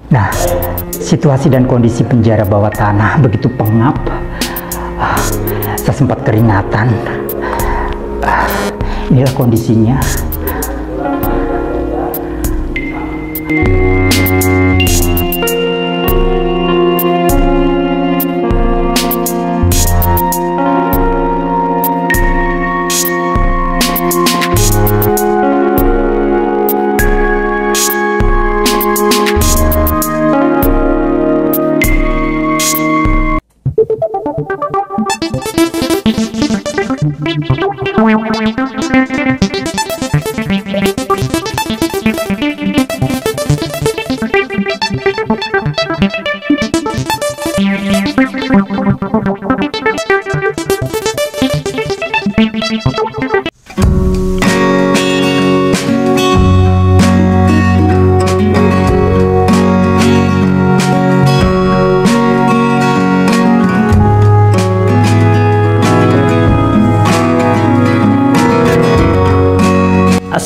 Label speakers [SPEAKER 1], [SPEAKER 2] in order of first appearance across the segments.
[SPEAKER 1] Nah, situasi dan kondisi penjara bawah tanah begitu pengap. Saya sempat keringatan. Inilah kondisinya.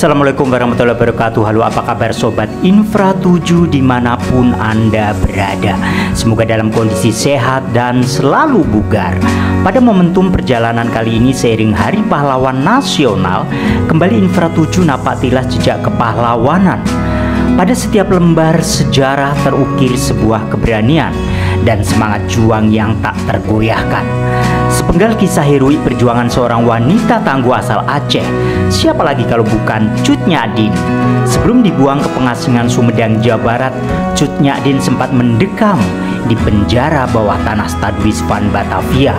[SPEAKER 2] Assalamualaikum warahmatullahi wabarakatuh. Halo, apa kabar Sobat Infra 7 dimanapun Anda berada? Semoga dalam kondisi sehat dan selalu bugar. Pada momentum perjalanan kali ini seiring Hari Pahlawan Nasional, kembali Infra 7 napaktilah jejak kepahlawanan. Pada setiap lembar sejarah terukir sebuah keberanian dan semangat juang yang tak tergoyahkan. Sepenggal kisah heroik perjuangan seorang wanita tangguh asal Aceh, siapa lagi kalau bukan Cut Nyak-Dien. Sebelum dibuang ke pengasingan Sumedang, Jawa Barat, Cut Nyak-Dien sempat mendekam di penjara bawah tanah Stadwis van Batavia.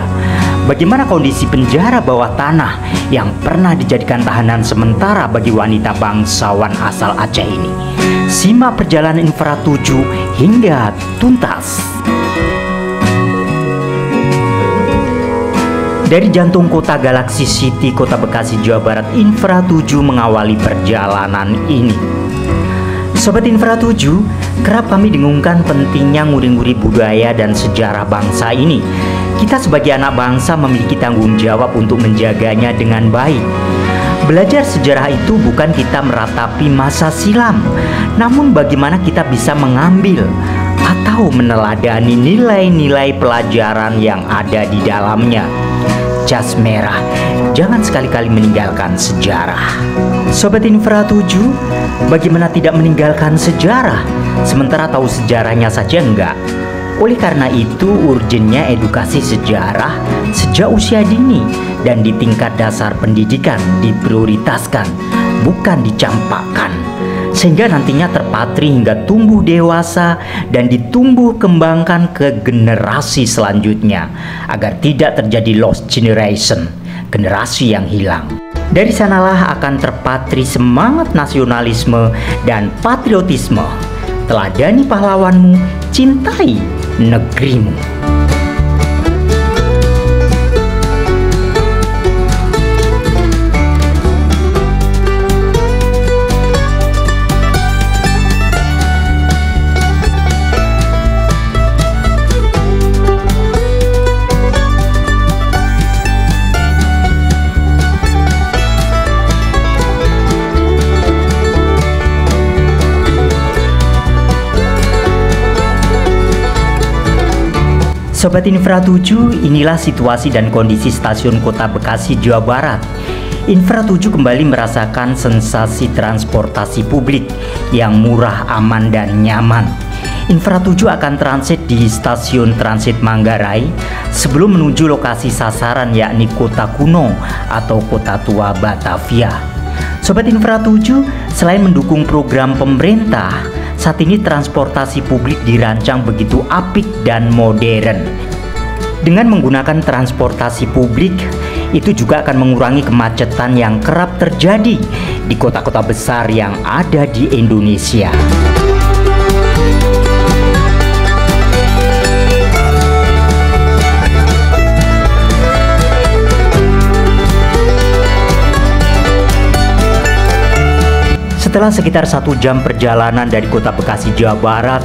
[SPEAKER 2] Bagaimana kondisi penjara bawah tanah yang pernah dijadikan tahanan sementara bagi wanita bangsawan asal Aceh ini? Simak perjalanan Infra 7 hingga tuntas. Dari jantung kota Galaxy City, Kota Bekasi, Jawa Barat, Infra 7 mengawali perjalanan ini. Sobat Infra 7, kerap kami dengungkan pentingnya nguri-nguri budaya dan sejarah bangsa ini. Kita sebagai anak bangsa memiliki tanggung jawab untuk menjaganya dengan baik. Belajar sejarah itu bukan kita meratapi masa silam, namun bagaimana kita bisa mengambil atau meneladani nilai-nilai pelajaran yang ada di dalamnya. Jas merah, jangan sekali-kali meninggalkan sejarah. Sobat Infra 7, bagaimana tidak meninggalkan sejarah sementara tahu sejarahnya saja enggak? Oleh karena itu urgennya edukasi sejarah sejak usia dini dan di tingkat dasar pendidikan diprioritaskan, bukan dicampakkan, sehingga nantinya terpatri hingga tumbuh dewasa dan ditumbuh kembangkan ke generasi selanjutnya agar tidak terjadi lost generation, generasi yang hilang. Dari sanalah akan terpatri semangat nasionalisme dan patriotisme. Teladani pahlawanmu, cintai negerimu. Sobat Infra 7, inilah situasi dan kondisi stasiun Kota Bekasi, Jawa Barat. Infra 7 kembali merasakan sensasi transportasi publik yang murah, aman, dan nyaman. Infra 7 akan transit di stasiun transit Manggarai sebelum menuju lokasi sasaran yakni Kota Kuno atau Kota Tua Batavia. Sobat Infra 7, selain mendukung program pemerintah, saat ini transportasi publik dirancang begitu apik dan modern. Dengan menggunakan transportasi publik, itu juga akan mengurangi kemacetan yang kerap terjadi di kota-kota besar yang ada di Indonesia. Setelah sekitar 1 jam perjalanan dari Kota Bekasi, Jawa Barat,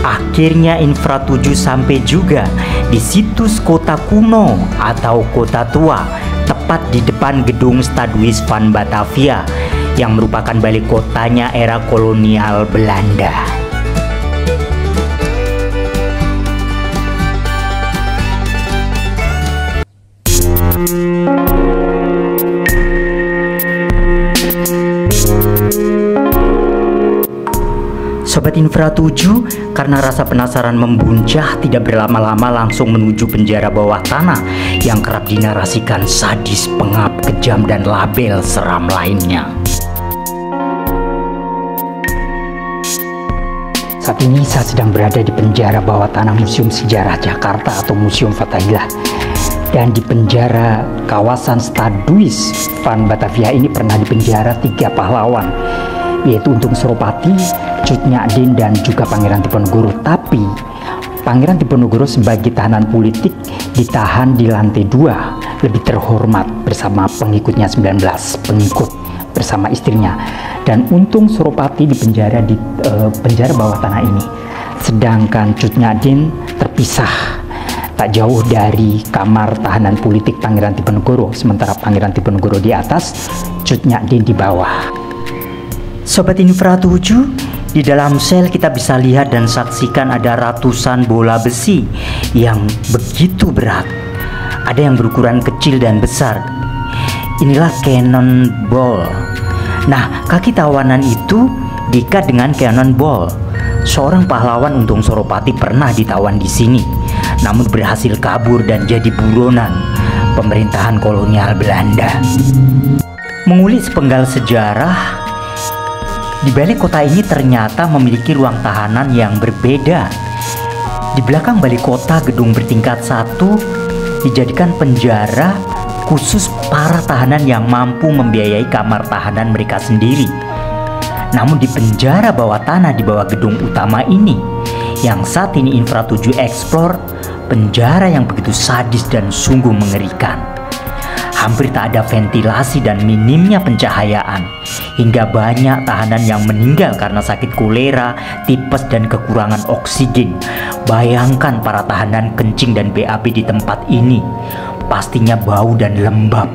[SPEAKER 2] akhirnya Infra 7 sampai juga di situs Kota Kuno atau Kota Tua, tepat di depan gedung Stadwis van Batavia yang merupakan balik kotanya era kolonial Belanda. Sobat Infra 7, karena rasa penasaran membuncah, tidak berlama-lama langsung menuju penjara bawah tanah yang kerap dinarasikan sadis, pengap, kejam, dan label seram lainnya.
[SPEAKER 1] Saat ini saya sedang berada di penjara bawah tanah Museum Sejarah Jakarta atau Museum Fathahillah. Dan di penjara kawasan Stadhuis van Batavia ini pernah dipenjara 3 pahlawan, yaitu Untung Suropati, Cut Nyak Dien, dan juga Pangeran Diponegoro. Tapi Pangeran Diponegoro sebagai tahanan politik ditahan di lantai 2, lebih terhormat bersama pengikutnya 19 pengikut bersama istrinya. Dan Untung Suropati dipenjara di penjara bawah tanah ini, sedangkan Cut Nyak Dien terpisah tak jauh dari kamar tahanan politik Pangeran Diponegoro, sementara Pangeran Diponegoro di atas, Cut Nyak Dien di bawah.
[SPEAKER 2] Sobat Infra 7, di dalam sel kita bisa lihat dan saksikan ada ratusan bola besi yang begitu berat. Ada yang berukuran kecil dan besar. Inilah cannonball. Nah, kaki tawanan itu diikat dengan cannonball. Seorang pahlawan Untung Suropati pernah ditawan di sini, namun berhasil kabur dan jadi buronan pemerintahan kolonial Belanda. Mengulik sepenggal sejarah, di balik kota ini ternyata memiliki ruang tahanan yang berbeda. Di belakang balik kota, gedung bertingkat 1 dijadikan penjara khusus para tahanan yang mampu membiayai kamar tahanan mereka sendiri. Namun di penjara bawah tanah di bawah gedung utama ini, yang saat ini Infra 7 Explore, penjara yang begitu sadis dan sungguh mengerikan. Hampir tak ada ventilasi dan minimnya pencahayaan, hingga banyak tahanan yang meninggal karena sakit kolera, tipes, dan kekurangan oksigen. Bayangkan para tahanan kencing dan BAB di tempat ini, pastinya bau dan lembab,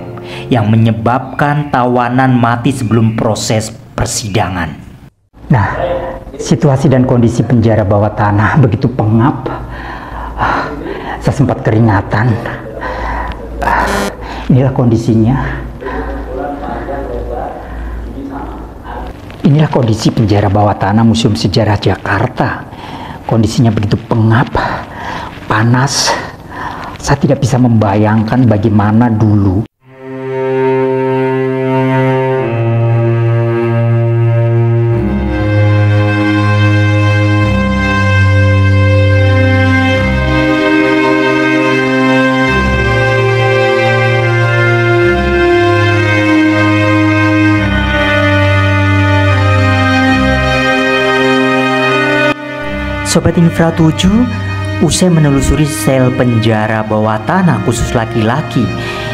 [SPEAKER 2] yang menyebabkan tawanan mati sebelum proses persidangan.
[SPEAKER 1] Nah, situasi dan kondisi penjara bawah tanah begitu pengap. Saya sempat keringatan. Inilah kondisinya. Inilah kondisi penjara bawah tanah Museum Sejarah Jakarta. Kondisinya begitu pengap, panas. Saya tidak bisa membayangkan bagaimana dulu
[SPEAKER 2] Sobat Infra 7, usai menelusuri sel penjara bawah tanah khusus laki-laki,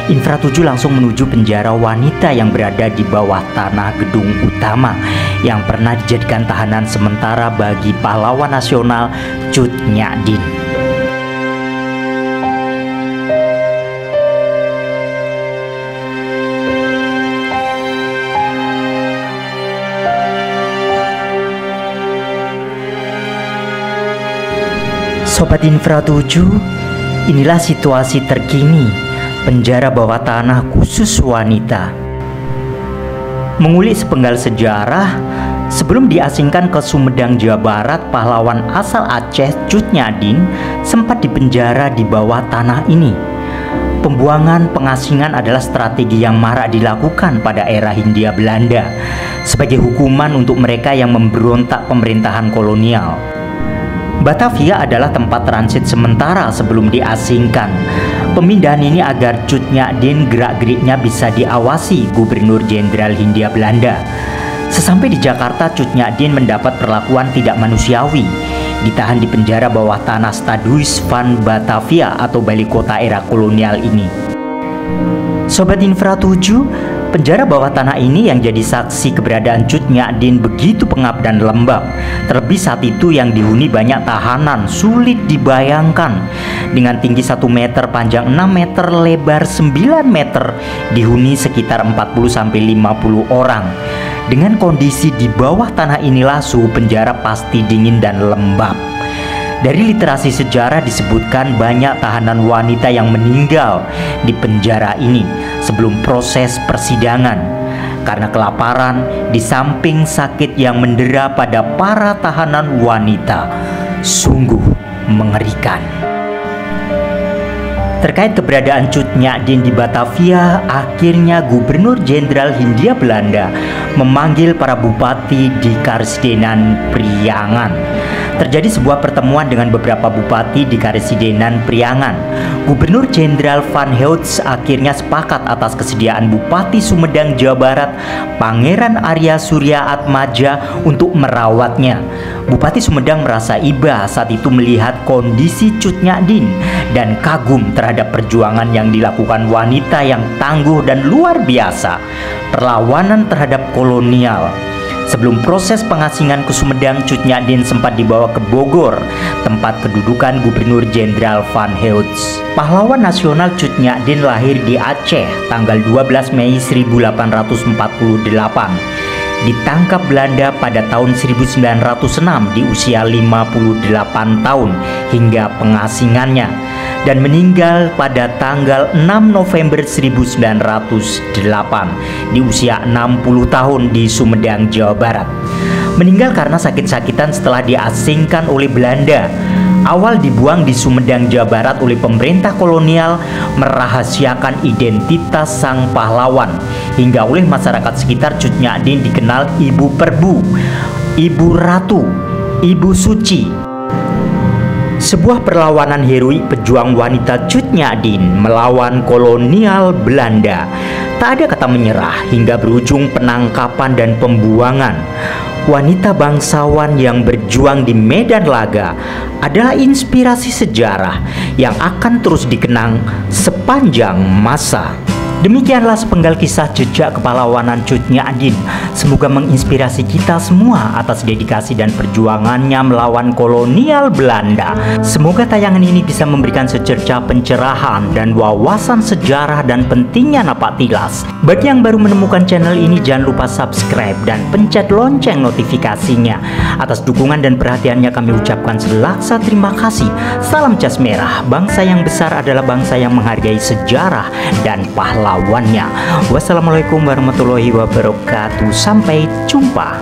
[SPEAKER 2] Infra 7 langsung menuju penjara wanita yang berada di bawah tanah gedung utama, yang pernah dijadikan tahanan sementara bagi pahlawan nasional Cut Nyak Dien. Sobat Infra 7, inilah situasi terkini penjara bawah tanah khusus wanita. Mengulik sepenggal sejarah, sebelum diasingkan ke Sumedang, Jawa Barat, pahlawan asal Aceh Cut Nyak Dien sempat dipenjara di bawah tanah ini. Pembuangan pengasingan adalah strategi yang marak dilakukan pada era Hindia Belanda sebagai hukuman untuk mereka yang memberontak pemerintahan kolonial. Batavia adalah tempat transit sementara sebelum diasingkan. Pemindahan ini agar Cut Nyak Dien gerak-geriknya bisa diawasi Gubernur Jenderal Hindia Belanda. Sesampai di Jakarta, Cut Nyak Dien mendapat perlakuan tidak manusiawi. Ditahan di penjara bawah tanah Stadhuis van Batavia atau balik kota era kolonial ini. Sobat Infra 7, penjara bawah tanah ini yang jadi saksi keberadaan Cut Nyak Dien begitu pengap dan lembab. Terlebih saat itu yang dihuni banyak tahanan, sulit dibayangkan. Dengan tinggi 1 meter, panjang 6 meter, lebar 9 meter, dihuni sekitar 40-50 orang. Dengan kondisi di bawah tanah inilah suhu penjara pasti dingin dan lembab. Dari literasi sejarah disebutkan banyak tahanan wanita yang meninggal di penjara ini sebelum proses persidangan karena kelaparan, di samping sakit yang mendera pada para tahanan wanita. Sungguh mengerikan. Terkait keberadaan Cut Nyak Dien di Batavia, akhirnya Gubernur Jenderal Hindia Belanda memanggil para bupati di Karesidenan Priangan. Terjadi sebuah pertemuan dengan beberapa bupati di Karesidenan Priangan. Gubernur Jenderal Van Heutz akhirnya sepakat atas kesediaan Bupati Sumedang, Jawa Barat, Pangeran Arya Surya Atmaja untuk merawatnya. Bupati Sumedang merasa iba saat itu melihat kondisi Cut Nyak Dien dan kagum terhadap perjuangan yang dilakukan wanita yang tangguh dan luar biasa, perlawanan terhadap kolonial. Sebelum proses pengasingan ke Sumedang, Cut Nyak Dien sempat dibawa ke Bogor, tempat kedudukan Gubernur Jenderal Van Heutz. Pahlawan nasional Cut Nyak Dien lahir di Aceh tanggal 12 Mei 1848. Ditangkap Belanda pada tahun 1906 di usia 58 tahun hingga pengasingannya, dan meninggal pada tanggal 6 November 1908 di usia 60 tahun di Sumedang, Jawa Barat. Meninggal karena sakit-sakitan setelah diasingkan oleh Belanda. Awal dibuang di Sumedang, Jawa Barat oleh pemerintah kolonial, merahasiakan identitas sang pahlawan, hingga oleh masyarakat sekitar Cut Nyak Dien dikenal Ibu Perbu, Ibu Ratu, Ibu Suci. Sebuah perlawanan heroik pejuang wanita Cut Nyak Dien melawan kolonial Belanda. Tak ada kata menyerah hingga berujung penangkapan dan pembuangan. Wanita bangsawan yang berjuang di medan laga adalah inspirasi sejarah yang akan terus dikenang sepanjang masa. Demikianlah sepenggal kisah jejak kepahlawanan Cut Nyak Dien. Semoga menginspirasi kita semua atas dedikasi dan perjuangannya melawan kolonial Belanda. Semoga tayangan ini bisa memberikan secerca pencerahan dan wawasan sejarah dan pentingnya napak tilas. Bagi yang baru menemukan channel ini, jangan lupa subscribe dan pencet lonceng notifikasinya. Atas dukungan dan perhatiannya kami ucapkan selaksa terima kasih. Salam jas merah. Bangsa yang besar adalah bangsa yang menghargai sejarah dan pahlawannya. Wassalamualaikum warahmatullahi wabarakatuh. Sampai jumpa.